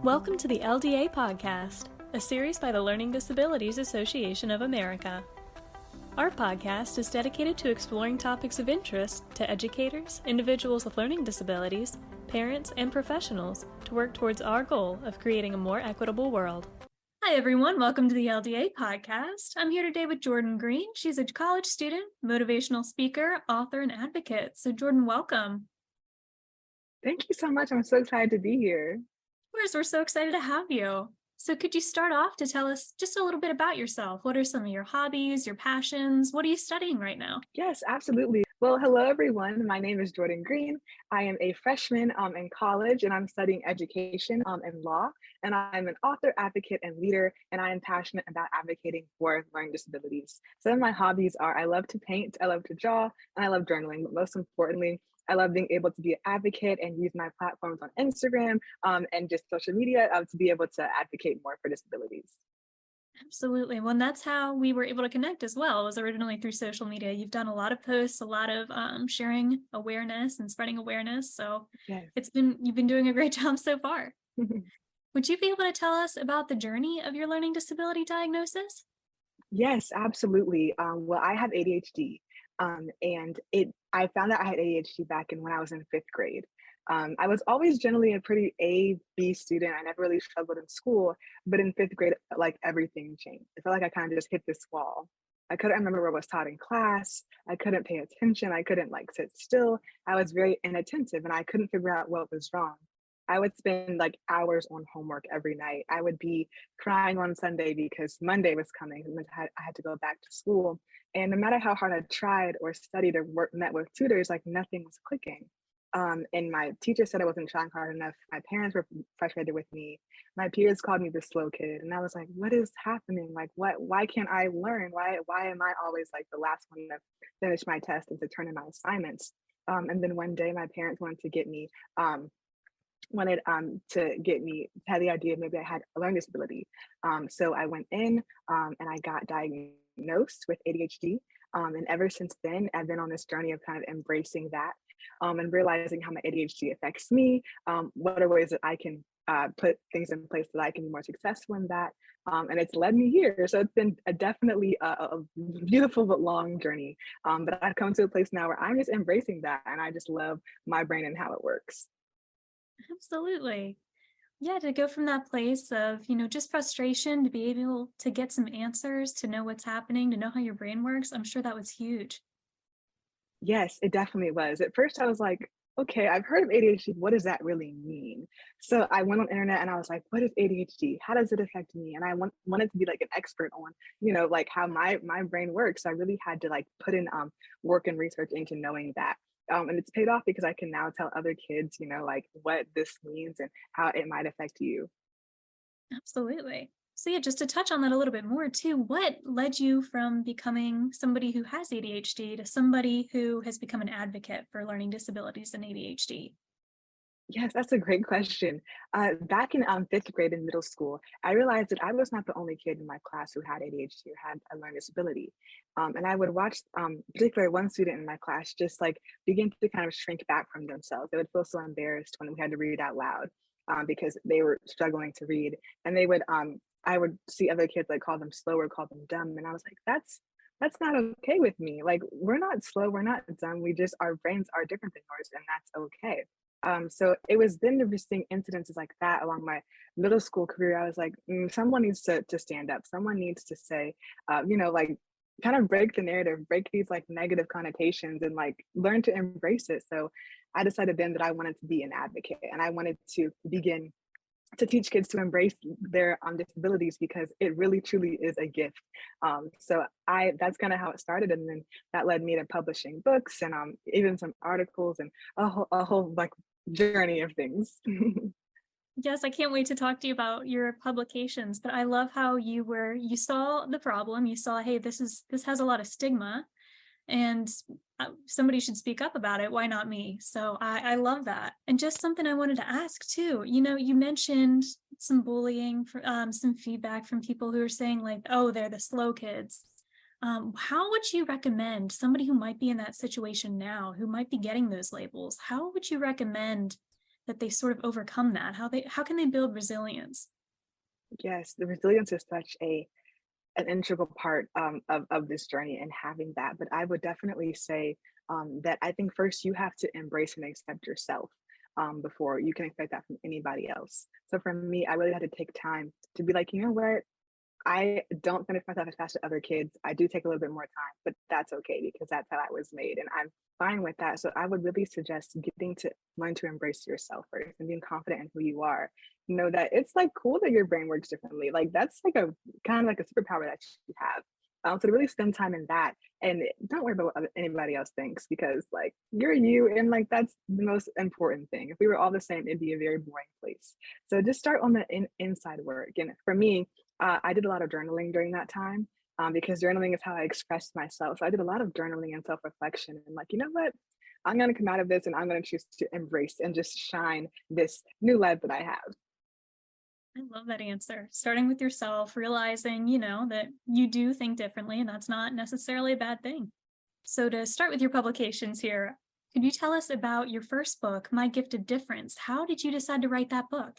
Welcome to the LDA podcast, a series by the Learning Disabilities Association of America. Our podcast is dedicated to exploring topics of interest to educators, individuals with learning disabilities, parents, and professionals to work towards our goal of creating a more equitable world. Hi, everyone. Welcome to the LDA podcast. I'm here today with Jordan Greene. She's a college student, motivational speaker, author, and advocate. So, Jordan, welcome. Thank you so much. I'm so excited to be here. Of course, we're so excited to have you. So could you start off to tell us just a little bit about yourself? What are some of your hobbies, your passions? What are you studying right now? Yes, absolutely. Well, hello, everyone. My name is Jordan Greene. I am a freshman in college, and I'm studying education and law. And I'm an author, advocate, and leader, and I am passionate about advocating for learning disabilities. Some of my hobbies are I love to paint, I love to draw, and I love journaling. But most importantly, I love being able to be an advocate and use my platforms on Instagram and just social media to be able to advocate more for disabilities. Absolutely. Well, and that's how we were able to connect as well, was originally through social media. You've done a lot of posts, a lot of sharing awareness and spreading awareness. So Yes. you've been doing a great job so far. Would you be able to tell us about the journey of your learning disability diagnosis? Yes, absolutely. Well, I have ADHD, and I found out I had ADHD back when I was in fifth grade. I was always generally a pretty A, B student. I never really struggled in school, but in fifth grade, like everything changed. I felt like I kind of just hit this wall. I couldn't remember what was taught in class. I couldn't pay attention. I couldn't sit still. I was very inattentive and I couldn't figure out what was wrong. I would spend hours on homework every night. I would be crying on Sunday because Monday was coming and I had to go back to school. And no matter how hard I tried or studied or met with tutors, nothing was clicking. And my teacher said I wasn't trying hard enough. My parents were frustrated with me. My peers called me the slow kid. And I was like, what is happening? Why can't I learn? Why am I always the last one to finish my test and to turn in my assignments? And then one day my parents wanted to get me had the idea maybe I had a learning disability. So I went in and I got diagnosed with ADHD. And ever since then, I've been on this journey of kind of embracing that and realizing how my ADHD affects me. What are ways that I can put things in place that I can be more successful in that. And it's led me here. So it's been definitely a beautiful but long journey. But I've come to a place now where I'm just embracing that. And I just love my brain and how it works. Absolutely. Yeah, to go from that place of, just frustration to be able to get some answers, to know what's happening, to know how your brain works. I'm sure that was huge. Yes, it definitely was. At first I was like, okay, I've heard of ADHD. What does that really mean? So I went on the internet and I was like, what is ADHD? How does it affect me? And I wanted to be an expert on, how my brain works. So I really had to put in work and research into knowing that. And it's paid off because I can now tell other kids, what this means and how it might affect you. Absolutely. So yeah, just to touch on that a little bit more too, what led you from becoming somebody who has ADHD to somebody who has become an advocate for learning disabilities and ADHD? Yes, that's a great question. Back in fifth grade in middle school, I realized that I was not the only kid in my class who had ADHD or had a learning disability. And I would watch, particularly one student in my class, just begin to kind of shrink back from themselves. They would feel so embarrassed when we had to read out loud because they were struggling to read. And I would see other kids call them slow or call them dumb. And I was like, that's not okay with me. We're not slow, we're not dumb. Our brains are different than yours, and that's okay. So it was then just seeing incidences like that along my middle school career. I was like, someone needs to stand up. Someone needs to say, kind of break the narrative, break these negative connotations and learn to embrace it. So I decided then that I wanted to be an advocate and I wanted to begin to teach kids to embrace their disabilities because it really truly is a gift. So that's kind of how it started, and then that led me to publishing books and even some articles and a whole journey of things. Yes, I can't wait to talk to you about your publications, but I love how you saw the problem, you saw, hey, this has a lot of stigma and somebody should speak up about it. Why not me? So I love that. And just something I wanted to ask too, you mentioned some bullying, some feedback from people who are saying oh, they're the slow kids. How would you recommend somebody who might be in that situation now, who might be getting those labels, how would you recommend that they sort of overcome that? How can they build resilience? Yes, the resilience is such a an integral part of this journey and having that. But I would definitely say that I think first you have to embrace and accept yourself before you can expect that from anybody else. So for me, I really had to take time to be like, you know what? I don't finish myself as fast as other kids. I do take a little bit more time, but that's okay because that's how I was made. And I'm fine with that. So I would really suggest getting to learn to embrace yourself first and being confident in who you are. Know that it's like cool that your brain works differently. Like that's like a kind of like a superpower that you have. So to really spend time in that and don't worry about what anybody else thinks because like you're you and like that's the most important thing. If we were all the same, it'd be a very boring place. So just start on the inside work. And for me, I did a lot of journaling during that time because journaling is how I expressed myself. So I did a lot of journaling and self reflection and like, you know what? I'm going to come out of this and I'm going to choose to embrace and just shine this new life that I have. I love that answer. Starting with yourself, realizing, you know, that you do think differently, and that's not necessarily a bad thing. So, to start with your publications here, could you tell us about your first book, My Gifted Difference? How did you decide to write that book?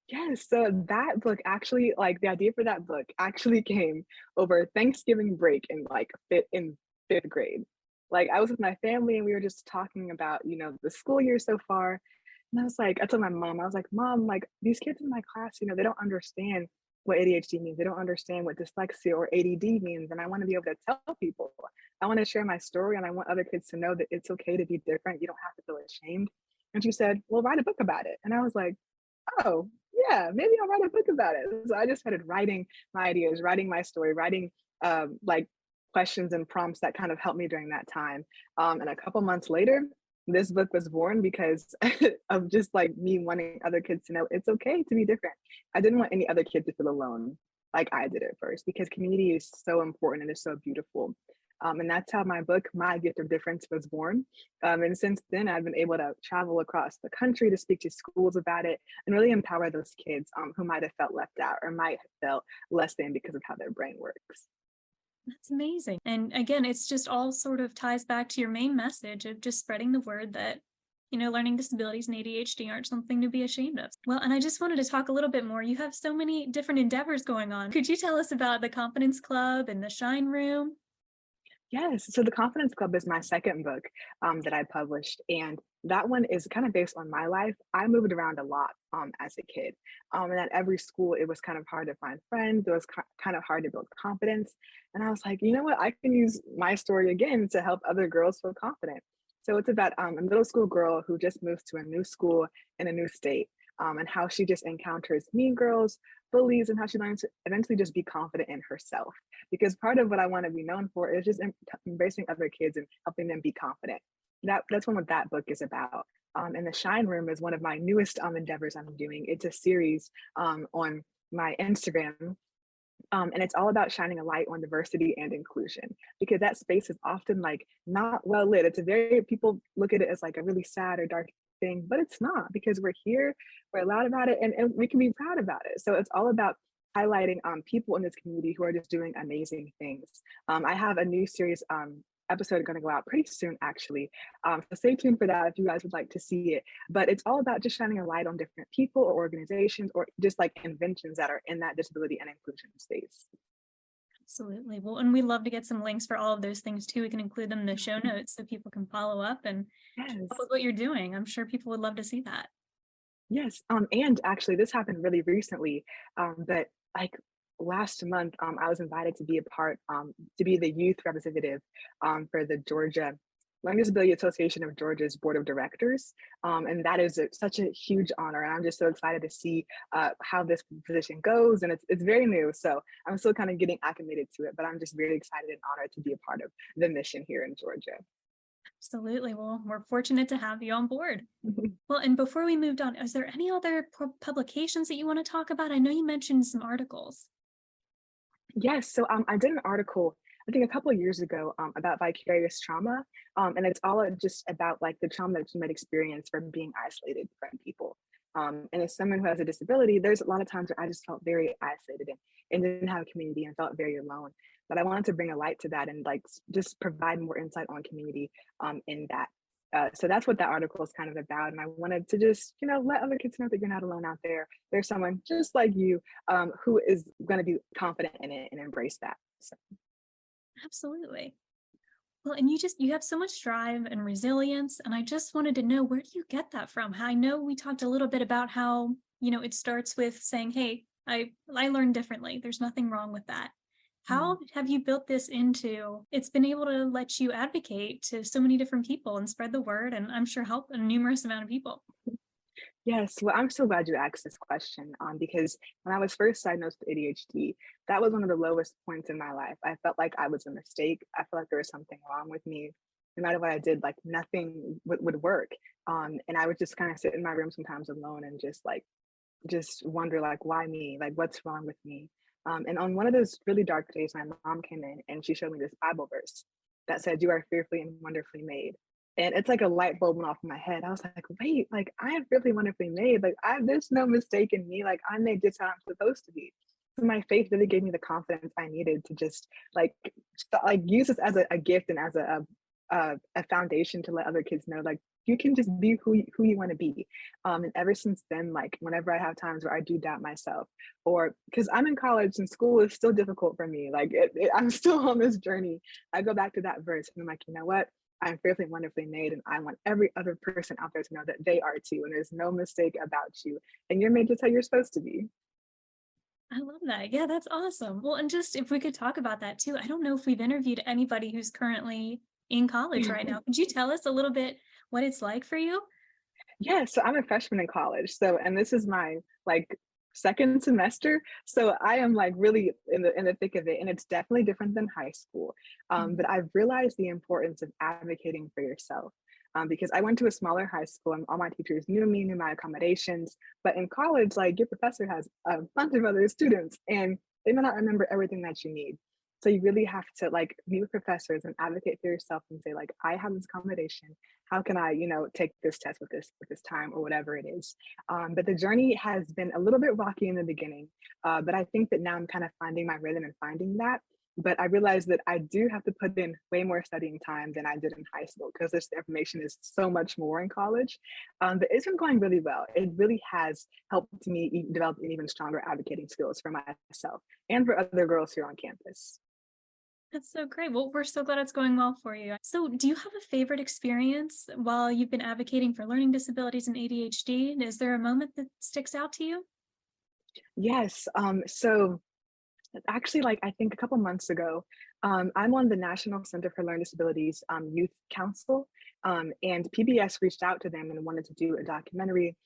Yes, so that book actually, like the idea for that book actually came over Thanksgiving break in like fifth grade. Like I was with my family and we were just talking about, you know, the school year so far. And I was like, I told my mom, I was like, Mom, like these kids in my class, you know, they don't understand what ADHD means. They don't understand what dyslexia or ADD means. And I want to be able to tell people. I want to share my story and I want other kids to know that it's okay to be different. You don't have to feel ashamed. And she said, well, write a book about it. And I was like, oh, yeah, maybe I'll write a book about it. So I just started writing my ideas, writing my story, writing like questions and prompts that kind of helped me during that time. And a couple months later, this book was born because of just like me wanting other kids to know it's okay to be different. I didn't want any other kid to feel alone like I did at first because community is so important and it's so beautiful. And that's how my book, My Gift of Difference, was born. And since then, I've been able to travel across the country to speak to schools about it and really empower those kids who might have felt left out or might have felt less than because of how their brain works. That's amazing. And again, it's just all sort of ties back to your main message of just spreading the word that, you know, learning disabilities and ADHD aren't something to be ashamed of. Well, and I just wanted to talk a little bit more. You have so many different endeavors going on. Could you tell us about the Confidence Club and the Shine Room? Yes. So the Confidence Club is my second book that I published, and that one is kind of based on my life. I moved around a lot as a kid, and at every school, it was kind of hard to find friends. It was kind of hard to build confidence, and I was like, you know what? I can use my story again to help other girls feel confident. So it's about a middle school girl who just moves to a new school in a new state, and how she just encounters mean girls, bullies, and how she learns to eventually just be confident in herself because part of what I want to be known for is just embracing other kids and helping them be confident. That's what that book is about. And the Shine Room is one of my newest endeavors I'm doing. It's a series on my Instagram. And it's all about shining a light on diversity and inclusion because that space is often like not well lit. It's a very, people look at it as like a really sad or dark thing, but it's not because we're here, we're loud about it, and we can be proud about it. So it's all about highlighting people in this community who are just doing amazing things. I have a new series episode going to go out pretty soon, actually. So stay tuned for that if you guys would like to see it. But it's all about just shining a light on different people or organizations or just like inventions that are in that disability and inclusion space. Absolutely. Well, and we love to get some links for all of those things too. We can include them in the show notes so people can follow up and keep up Yes. with what you're doing. I'm sure people would love to see that. Yes, and actually this happened really recently, but like last month, I was invited to be a part, to be the youth representative for the Georgia Learning Disability Association of Georgia's Board of Directors, and that is such a huge honor, and I'm just so excited to see how this position goes, and it's very new, so I'm still kind of getting acclimated to it, but I'm just very excited and honored to be a part of the mission here in Georgia. Absolutely. Well, we're fortunate to have you on board. Well, and before we moved on, is there any other publications that you want to talk about? I know you mentioned some articles. Yes, so I did an article, I think a couple of years ago, about vicarious trauma, and it's all just about like the trauma that you might experience from being isolated from people. And as someone who has a disability, there's a lot of times where I just felt very isolated and didn't have a community and felt very alone. But I wanted to bring a light to that and like just provide more insight on community in that. So that's what that article is kind of about. And I wanted to just, let other kids know that you're not alone out there. There's someone just like you who is going to be confident in it and embrace that. So, Absolutely. Well, and you have so much drive and resilience, and I just wanted to know, where do you get that from? I know we talked a little bit about how, it starts with saying, "Hey, I learn differently. There's nothing wrong with that." mm. How have you built this into it's been able to let you advocate to so many different people and spread the word, and I'm sure help a numerous amount of people? Yes, well, I'm so glad you asked this question because when I was first diagnosed with ADHD, that was one of the lowest points in my life. I felt like I was a mistake. I felt like there was something wrong with me. No matter what I did, like nothing would work. And I would just kind of sit in my room sometimes alone and just wonder like, why me? Like, what's wrong with me? And on one of those really dark days, my mom came in and she showed me this Bible verse that said, "You are fearfully and wonderfully made." And it's like a light bulb went off in my head. I was like, wait, like I am really wonderfully made. Like there's no mistake in me. Like I'm made just how I'm supposed to be. So my faith really gave me the confidence I needed to just like use this as a gift and as a foundation to let other kids know like you can just be who you want to be. And ever since then, like whenever I have times where I do doubt myself, or because I'm in college and school is still difficult for me, like I'm still on this journey. I go back to that verse and I'm like, you know what? I'm fearfully and wonderfully made, and I want every other person out there to know that they are too, and there's no mistake about you, and you're made just how you're supposed to be. I love that. Yeah, that's awesome. Well, and just if we could talk about that too, I don't know if we've interviewed anybody who's currently in college right now. Could you tell us a little bit what it's like for you? Yeah, so I'm a freshman in college. So, and this is my like second semester. So I am like really in the thick of it, and it's definitely different than high school. Mhm. But I've realized the importance of advocating for yourself. Because I went to a smaller high school and all my teachers knew me, knew my accommodations. But in college, like your professor has a bunch of other students and they may not remember everything that you need. So you really have to like meet with professors and advocate for yourself and say, like, I have this accommodation, how can I, take this test with this time or whatever it is. But the journey has been a little bit rocky in the beginning, but I think that now I'm kind of finding my rhythm and finding that. But I realized that I do have to put in way more studying time than I did in high school because this information is so much more in college. But it's been going really well. It really has helped me develop an even stronger advocating skills for myself and for other girls here on campus. That's so great. Well, we're so glad it's going well for you. So, do you have a favorite experience while you've been advocating for learning disabilities and ADHD? Is there a moment that sticks out to you? Yes. So actually, like I think a couple months ago, I'm on the National Center for Learning Disabilities Youth Council, and PBS reached out to them and wanted to do a documentary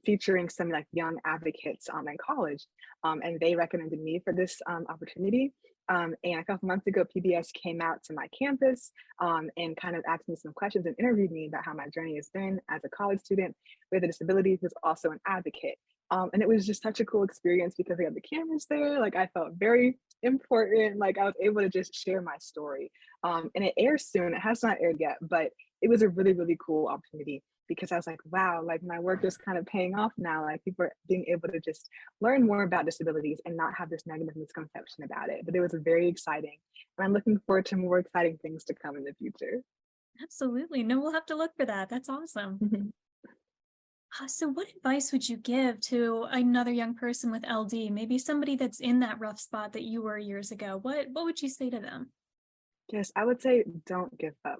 featuring some like young advocates in college, and they recommended me for this opportunity. And a couple months ago, PBS came out to my campus and kind of asked me some questions and interviewed me about how my journey has been as a college student with a disability who's also an advocate. And it was just such a cool experience because we had the cameras there. Like I felt very important. Like I was able to just share my story. And it airs soon. It has not aired yet, but it was a really, really cool opportunity because I was like, wow, like my work is kind of paying off now. Like people are being able to just learn more about disabilities and not have this negative misconception about it. But it was very exciting. And I'm looking forward to more exciting things to come in the future. Absolutely. No, we'll have to look for that. That's awesome. So, what advice would you give to another young person with LD? Maybe somebody that's in that rough spot that you were years ago. What would you say to them? Yes, I would say don't give up.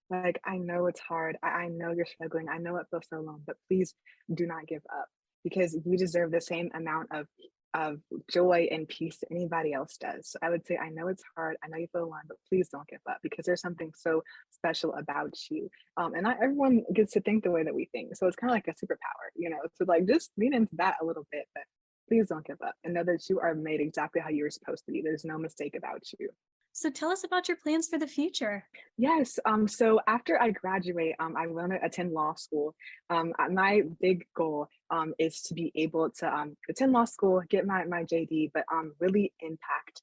Like, I know it's hard. I know you're struggling. I know it feels so alone, but please do not give up because you deserve the same amount of joy and peace that anybody else does. So I would say, I know it's hard. I know you feel alone, but please don't give up because there's something so special about you. And not everyone gets to think the way that we think. So it's kind of like a superpower, So like just lean into that a little bit, but please don't give up and know that you are made exactly how you were supposed to be. There's no mistake about you. So, tell us about your plans for the future. Yes. So after I graduate, I want to attend law school. My big goal is to be able to attend law school, get my JD, but really impact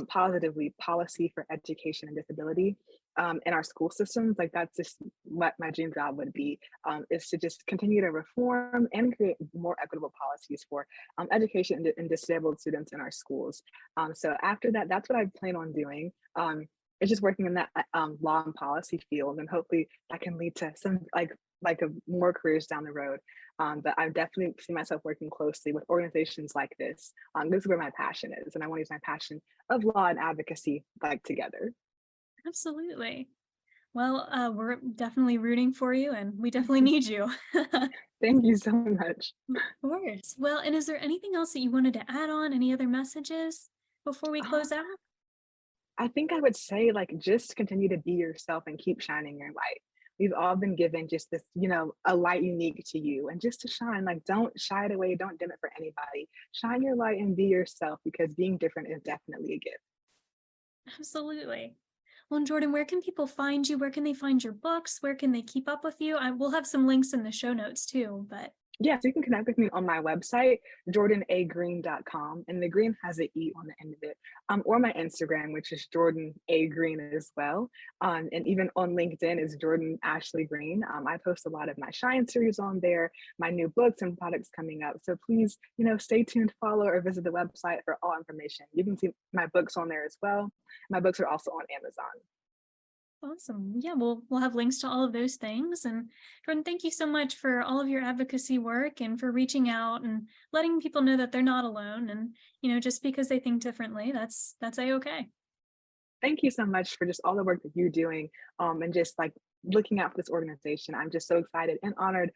positively policy for education and disability in our school systems. Like that's just what my dream job would be, is to just continue to reform and create more equitable policies for education and disabled students in our schools. So after that, that's what I plan on doing. it's just working in that law and policy field, and hopefully that can lead to some more careers down the road. But I definitely see myself working closely with organizations like this. This is where my passion is, and I want to use my passion of law and advocacy like together. Absolutely. Well, we're definitely rooting for you, and we definitely need you. Thank you so much. Of course. Well, and is there anything else that you wanted to add on? Any other messages before we Uh, close out? I think I would say like just continue to be yourself and keep shining your light. We've all been given just this, a light unique to you, and just to shine. Like, don't shy it away, don't dim it for anybody. Shine your light and be yourself, because being different is definitely a gift. Absolutely. Well, and Jordan, where can people find you? Where can they find your books? Where can they keep up with you? I will have some links in the show notes too, but Yeah, so you can connect with me on my website, jordanagreene.com, and the Greene has an E on the end of it, or my Instagram, which is Jordan A. Greene as well. And even on LinkedIn is Jordan Ashley Greene. I post a lot of my Shine series on there, my new books and products coming up. So please, stay tuned, follow, or visit the website for all information. You can see my books on there as well. My books are also on Amazon. awesome. Yeah, we'll have links to all of those things. And Jordan, thank you so much for all of your advocacy work and for reaching out and letting people know that they're not alone. And, just because they think differently, that's a-okay. Thank you so much for just all the work that you're doing, and just like looking out for this organization. I'm just so excited and honored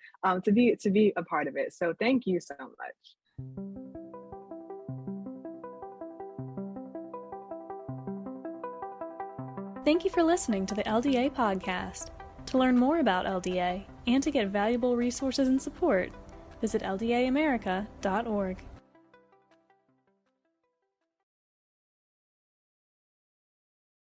to be a part of it. So thank you so much. Thank you for listening to the LDA podcast. To learn more about LDA and to get valuable resources and support, visit ldaamerica.org.